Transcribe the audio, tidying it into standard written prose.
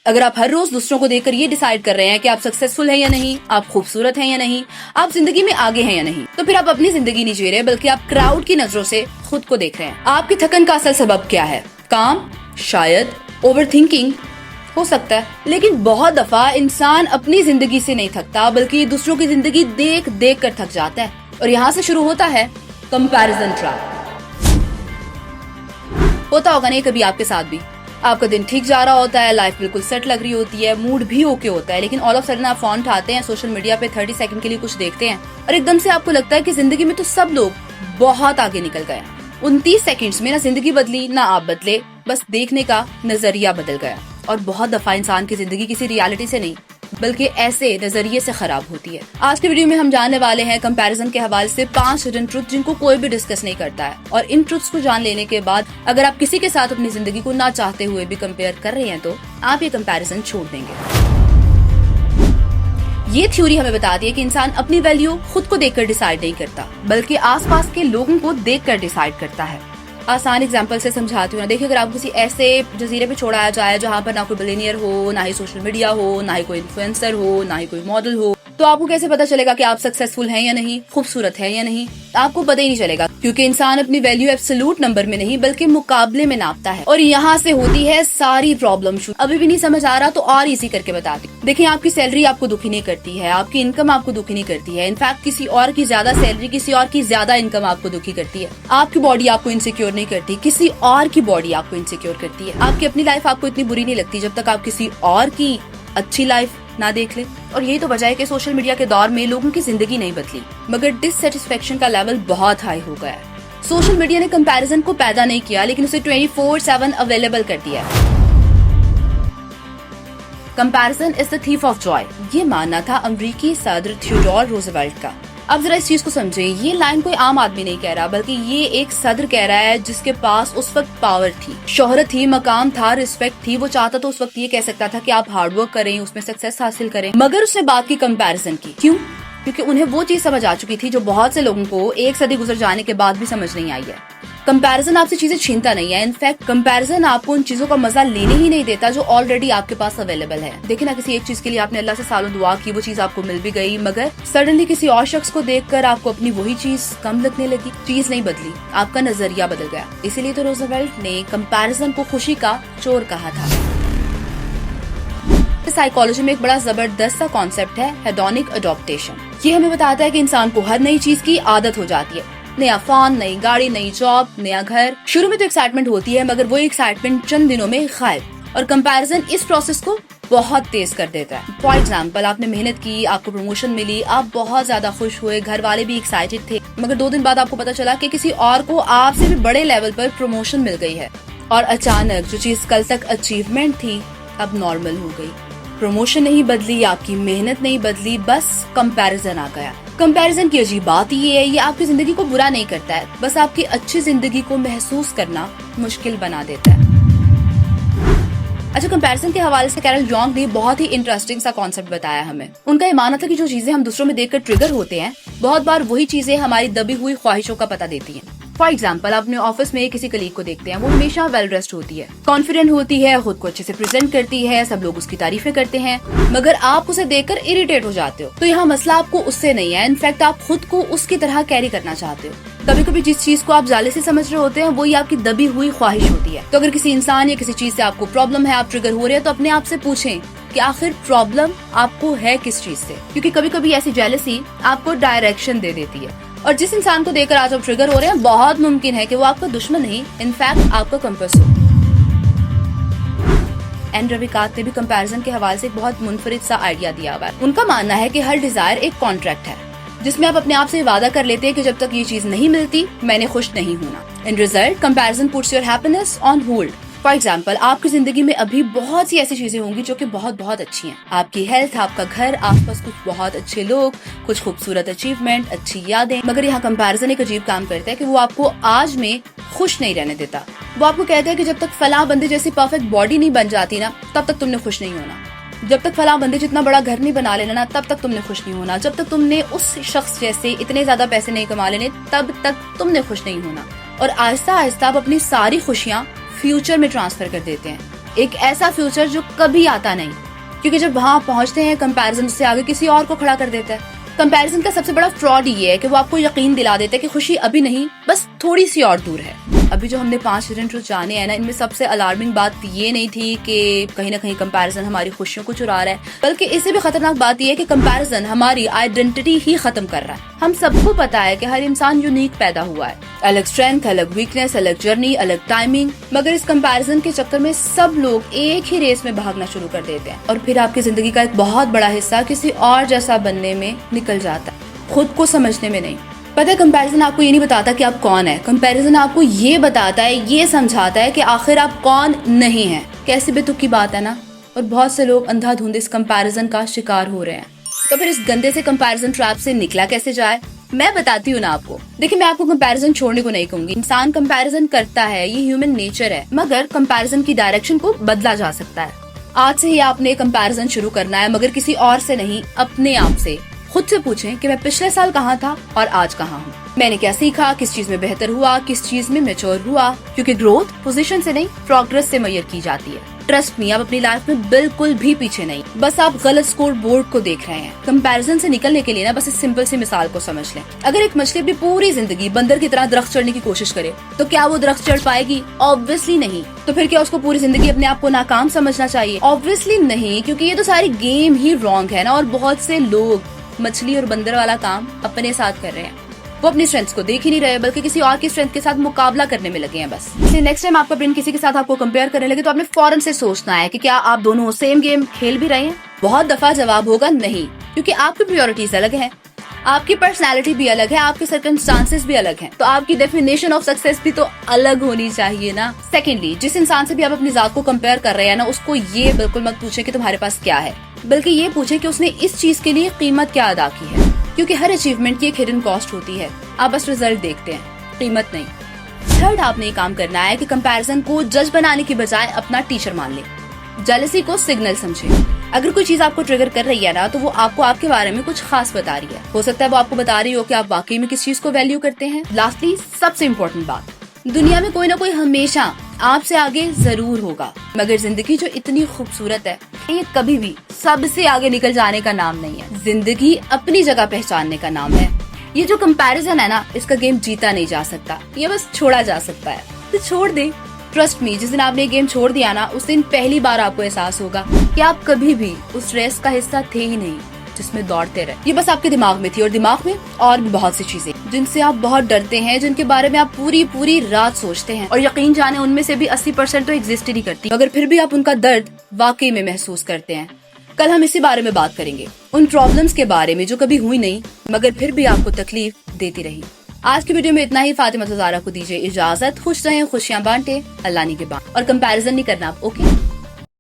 अगर आप हर रोज दूसरों को देखकर ये डिसाइड कर रहे हैं कि आप सक्सेसफुल हैं या नहीं, आप खूबसूरत हैं या नहीं, आप जिंदगी में आगे हैं या नहीं, तो फिर आप अपनी जिंदगी नहीं जी रहे, बल्कि आप क्राउड की नजरों से खुद को देख रहे हैं। आपकी थकन का असल सबब क्या है? काम? शायद ओवर थिंकिंग हो सकता है। लेकिन बहुत दफा इंसान अपनी जिंदगी से नहीं थकता, बल्कि दूसरों की जिंदगी देख देख कर थक जाता है। और यहाँ से शुरू होता है कंपैरिजन ट्रैप। होता होगा नहीं कभी आपके साथ भी, आपका दिन ठीक जा रहा होता है, लाइफ बिल्कुल सेट लग रही होती है, मूड भी ओके होता है, लेकिन ऑल ऑफ सडन आप फोन उठाते हैं, सोशल मीडिया पे 30 सेकंड के लिए कुछ देखते हैं और एकदम से आपको लगता है कि जिंदगी में तो सब लोग बहुत आगे निकल गए। 29 सेकंड्स में ना जिंदगी बदली ना आप बदले, बस देखने का नजरिया बदल गया। और बहुत दफा इंसान की जिंदगी किसी रियलिटी से नहीं, बल्कि ऐसे नजरिए से खराब होती है। आज के वीडियो में हम जानने वाले हैं कंपैरिजन के हवाले से 5 हिडन ट्रुथ जिनको कोई भी डिस्कस नहीं करता है। और इन ट्रुथ्स को जान लेने के बाद अगर आप किसी के साथ अपनी जिंदगी को ना चाहते हुए भी कंपेयर कर रहे हैं तो आप ये कंपैरिजन छोड़ देंगे। ये थ्योरी हमें बताती है कि इंसान अपनी वैल्यू खुद को देखकर डिसाइड नहीं करता, बल्कि आसपास के लोगों को देखकर डिसाइड करता है। आसान एग्जांपल से समझाती हूँ ना। देखिए, अगर आपको किसी ऐसे जजीरे पे छोड़ाया जाए जहाँ पर ना कोई बिलियनियर हो, ना ही सोशल मीडिया हो, ना ही कोई इन्फ्लुएंसर हो, ना ही कोई मॉडल हो, तो आपको कैसे पता चलेगा कि आप सक्सेसफुल हैं या नहीं, खूबसूरत हैं या नहीं? आपको पता ही नहीं चलेगा, क्योंकि इंसान अपनी वैल्यू एब्सोल्यूट नंबर में नहीं बल्कि मुकाबले में नापता है। और यहाँ से होती है सारी प्रॉब्लम शुरू। अभी भी नहीं समझ आ रहा तो और इजी करके बताती। देखिए, आपकी सैलरी आपको दुखी नहीं करती है, आपकी इनकम आपको दुखी नहीं करती है। इनफैक्ट किसी और की ज्यादा सैलरी, किसी और की ज्यादा इनकम आपको दुखी करती है। आपकी बॉडी आपको इनसिक्योर नहीं करती, किसी और की बॉडी आपको इनसिक्योर करती है। आपकी अपनी लाइफ आपको इतनी बुरी नहीं लगती जब तक आप किसी और की अच्छी लाइफ ना देख ले। और यही तो वजह है कि सोशल मीडिया के दौर में लोगों की जिंदगी नहीं बदली, मगर डिससेटिस्फेक्शन का लेवल बहुत हाई हो गया है। सोशल मीडिया ने कंपैरिजन को पैदा नहीं किया, लेकिन उसे 24/7 अवेलेबल कर दिया है। Comparison is the thief of Joy, ये मानना था अमेरिकी सदर थियोडोर रूजवेल्ट का। अब जरा इस चीज को समझे, ये लाइन कोई आम आदमी नहीं कह रहा, बल्कि ये एक सदर कह रहा है जिसके पास उस वक्त पावर थी, शोहरत थी, मकाम था, रिस्पेक्ट थी। वो चाहता तो उस वक्त ये कह सकता था कि आप हार्डवर्क करें, उसमें सक्सेस हासिल करें, मगर उसने बात की कंपैरिजन की। क्यों? क्योंकि उन्हें वो चीज समझ आ चुकी थी जो बहुत से लोगों को एक सदी गुजर जाने के बाद भी समझ नहीं आई है। कंपैरिजन आपसे चीजें छीनता नहीं है, इनफैक्ट कंपैरिजन आपको उन चीजों का मजा लेने ही नहीं देता जो ऑलरेडी आपके पास अवेलेबल है। देखिए ना, किसी एक चीज के लिए आपने अल्लाह से सालों दुआ की, वो चीज आपको मिल भी गई, मगर सडनली किसी और शख्स को देखकर आपको अपनी वही चीज कम लगने लगी। चीज नहीं बदली, आपका नजरिया बदल गया। इसीलिए तो रूजवेल्ट ने कंपैरिजन को खुशी का चोर कहा था। साइकोलॉजी में एक बड़ा जबरदस्त सा कॉन्सेप्ट है हेडोनिक अडॉप्टेशन। ये हमें बताता है कि इंसान को हर नई चीज की आदत हो जाती है। नया फोन, नई गाड़ी, नई जॉब, नया घर। शुरू में तो एक्साइटमेंट होती है, मगर वो एक्साइटमेंट चंद दिनों में गायब। और कंपैरिजन इस प्रोसेस को बहुत तेज कर देता है। फॉर एग्जाम्पल, आपने मेहनत की, आपको प्रमोशन मिली, आप बहुत ज्यादा खुश हुए, घर वाले भी एक्साइटेड थे, मगर 2 दिन बाद आपको पता चला कि किसी और को आपसे भी बड़े लेवल पर प्रमोशन मिल गई है। और अचानक जो चीज कल तक अचीवमेंट थी अब नॉर्मल हो गई। प्रमोशन नहीं बदली, आपकी मेहनत नहीं बदली, बस कंपैरिजन आ गया। कंपैरिजन की अजीब बात ये है, ये आपकी जिंदगी को बुरा नहीं करता है, बस आपकी अच्छी जिंदगी को महसूस करना मुश्किल बना देता है। अच्छा, कंपैरिजन के हवाले से कैरल यंग ने बहुत ही इंटरेस्टिंग सा कॉन्सेप्ट बताया हमें। उनका ये मानना था कि जो चीजें हम दूसरों में देखकर ट्रिगर होते हैं, बहुत बार वही चीजें हमारी दबी हुई ख्वाहिशों का पता देती हैं। फॉर एग्जाम्पल, आप अपने ऑफिस में किसी कलीग को देखते हैं, वो हमेशा वेल ड्रेस्ड होती है, कॉन्फिडेंट होती है, खुद को अच्छे से प्रेजेंट करती है, सब लोग उसकी तारीफें करते हैं, मगर आप उसे देखकर इरिटेट हो जाते हो। तो यहाँ मसला आपको उससे नहीं है, इनफैक्ट आप खुद को उसकी तरह कैरी करना चाहते हो। कभी कभी जिस चीज को आप जाले से समझ रहे होते हैं वही आपकी दबी हुई ख्वाहिश होती है। तो अगर किसी इंसान या किसी चीज से आपको प्रॉब्लम है, आप ट्रिगर हो रहे हैं, तो अपने आप से पूछें कि आखिर प्रॉब्लम आपको है किस चीज से, क्योंकि कभी कभी ऐसी जेलसी आपको डायरेक्शन दे देती है। और जिस इंसान को देखकर आज आप ट्रिगर हो रहे हैं, बहुत मुमकिन है कि वो आपका दुश्मन नहीं, इनफैक्ट आपका कंपास हो। एन रविकांत ने भी कंपैरिजन के हवाले से एक बहुत मुनफरिद सा आइडिया दिया हुआ है। उनका मानना है कि हर डिजायर एक कॉन्ट्रैक्ट है, जिसमें आप अपने आप से वादा कर लेते हैं कि जब तक ये चीज नहीं मिलती मैंने खुश नहीं होना। इन result, comparison puts your happiness on hold. For example, आपकी जिंदगी में अभी बहुत सी ऐसी चीजें होंगी जो कि बहुत बहुत अच्छी हैं। आपकी हेल्थ, आपका घर, आसपास कुछ बहुत अच्छे लोग, कुछ खूबसूरत अचीवमेंट, अच्छी यादें, मगर यहाँ कंपैरिजन एक अजीब काम करता है कि वो आपको आज में खुश नहीं रहने देता। वो आपको कहता है कि जब तक फलां बंदे जैसी परफेक्ट बॉडी नहीं बन जाती ना, तब तक तुमने खुश नहीं होना। जब तक फलां बंदे जितना बड़ा घर नहीं बना लेना ना, तब तक तुमने खुश नहीं होना। जब तक तुमने उस शख्स जैसे इतने ज्यादा पैसे नहीं कमा लेने, तब तक तुमने खुश नहीं होना। और आहिस्ता आहिस्ता आप अपनी सारी खुशियाँ फ्यूचर में ट्रांसफर कर देते हैं। एक ऐसा फ्यूचर जो कभी आता नहीं, क्योंकि जब वहाँ पहुँचते हैं कंपैरिजन से आगे किसी और को खड़ा कर देता है। कंपैरिजन का सबसे बड़ा फ्रॉड ये है कि वो आपको यकीन दिला देता है कि खुशी अभी नहीं, बस थोड़ी सी और दूर है। अभी जो हमने 5 हिडन ट्रूथ जाने हैं ना, इनमें सबसे अलार्मिंग बात ये नहीं थी कि कहीं ना कहीं कंपैरिजन हमारी खुशियों को चुरा रहा है, बल्कि इससे भी खतरनाक बात ये है कि कंपैरिजन हमारी आइडेंटिटी ही खत्म कर रहा है। हम सबको पता है कि हर इंसान यूनिक पैदा हुआ है, अलग स्ट्रेंथ, अलग वीकनेस, अलग जर्नी, अलग टाइमिंग, मगर इस कंपैरिजन के चक्कर में सब लोग एक ही रेस में भागना शुरू कर देते हैं और फिर आपकी जिंदगी का एक बहुत बड़ा हिस्सा किसी और जैसा बनने में निकल जाता है, खुद को समझने में नहीं। पता है, कंपैरिजन आपको ये नहीं बताता कि आप कौन है, कंपैरिजन आपको ये बताता है, ये समझाता है कि आखिर आप कौन नहीं है। कैसी बेतुकी की बात है ना। और बहुत से लोग अंधाधुंध इस कंपैरिजन का शिकार हो रहे हैं। तो फिर इस गंदे से कंपैरिजन ट्रैप से निकला कैसे जाए, मैं बताती हूँ ना आपको। देखिए, मैं आपको कंपैरिजन छोड़ने को नहीं कहूंगी। इंसान कंपैरिजन करता है, ये ह्यूमन नेचर है, मगर कंपैरिजन की डायरेक्शन को बदला जा सकता है। आज से ही आपने कंपैरिजन शुरू करना है, मगर किसी और से नहीं, अपने आप से। खुद से पूछें कि मैं पिछले साल कहाँ था और आज कहाँ हूँ। मैंने क्या सीखा, किस चीज में बेहतर हुआ, किस चीज में मैच्योर हुआ, क्योंकि ग्रोथ पोजीशन से नहीं, प्रोग्रेस से मेजर की जाती है। ट्रस्ट मी, आप अपनी लाइफ में बिल्कुल भी पीछे नहीं, बस आप गलत स्कोर बोर्ड को देख रहे हैं। कंपैरिजन से निकलने के लिए ना बस इस सिंपल सी मिसाल को समझ लें। अगर एक मछली अपनी पूरी जिंदगी बंदर की तरह दरख्त चढ़ने की कोशिश करे, तो क्या वो दरख्त चढ़ पाएगी? ऑब्वियसली नहीं। तो फिर क्या उसको पूरी जिंदगी अपने आप को नाकाम समझना चाहिए? ऑब्वियसली नहीं, क्योंकि ये तो सारी गेम ही रॉन्ग है ना। और बहुत से लोग मछली और बंदर वाला काम अपने साथ कर रहे हैं। वो अपनी स्ट्रेंथ्स को देख ही नहीं रहे, बल्कि किसी और की स्ट्रेंथ के साथ मुकाबला करने में लगे हैं बस। इसलिए नेक्स्ट टाइम आपका ब्रेन किसी के साथ आपको कंपेयर करने लगे तो आपने फौरन से सोचना है कि क्या आप दोनों सेम गेम खेल भी रहे हैं। बहुत दफा जवाब होगा नहीं, क्योंकि आपकी प्रायोरिटीज अलग हैं, आपकी पर्सनैलिटी भी अलग है, आपके सर्कमस्टांसेस भी अलग हैं, तो आपकी डेफिनेशन ऑफ सक्सेस भी तो अलग होनी चाहिए ना। सेकेंडली, जिस इंसान से भी आप अपनी जात को कंपेयर कर रहे हैं ना, उसको ये बिल्कुल मत पूछे कि तुम्हारे पास क्या है, बल्कि ये पूछे कि उसने इस चीज के लिए कीमत क्या अदा की है, क्योंकि हर अचीवमेंट की एक हिडन कॉस्ट होती है। आप बस रिजल्ट देखते हैं, कीमत नहीं। थर्ड, आपने ये काम करना है कि कंपैरिजन को जज बनाने की बजाय अपना टीचर मान ले। जेलसी को सिग्नल समझे। अगर कोई चीज आपको ट्रिगर कर रही है ना, तो वो आपको आपके बारे में कुछ खास बता रही है। हो सकता है वो आपको बता रही हो कि आप वाकई में किस चीज को वैल्यू करते हैं। लास्टली, सबसे इम्पोर्टेंट बात, दुनिया में कोई ना कोई हमेशा आपसे आगे जरूर होगा, मगर जिंदगी जो इतनी खूबसूरत है, ये कभी भी सबसे आगे निकल जाने का नाम नहीं है। जिंदगी अपनी जगह पहचानने का नाम है। ये जो कंपैरिजन है ना, इसका गेम जीता नहीं जा सकता, ये बस छोड़ा जा सकता है। तो छोड़ दे। ट्रस्ट मी, जिस दिन आपने ये गेम छोड़ दिया ना, उस दिन पहली बार आपको एहसास होगा कि आप कभी भी उस रेस का हिस्सा थे ही नहीं जिसमें दौड़ते रहे। ये बस आपके दिमाग में थी, और दिमाग में और भी बहुत सी चीजें जिनसे आप बहुत डरते हैं, जिनके बारे में आप पूरी पूरी रात सोचते हैं, और यकीन जाने उनमें से भी 80% तो एग्जिस्ट ही नहीं करती, मगर फिर भी आप उनका दर्द वाकई में महसूस करते हैं। कल हम इसी बारे में बात करेंगे, उन प्रॉब्लम्स के बारे में जो कभी हुई नहीं, मगर फिर भी आपको तकलीफ देती रही। आज की वीडियो में इतना ही। फातिमा ज़हरा को दीजिए इजाजत। खुश रहें, खुशियां बांटे, अल्लाह निगहबान, और कंपैरिजन नहीं करना आप, ओके।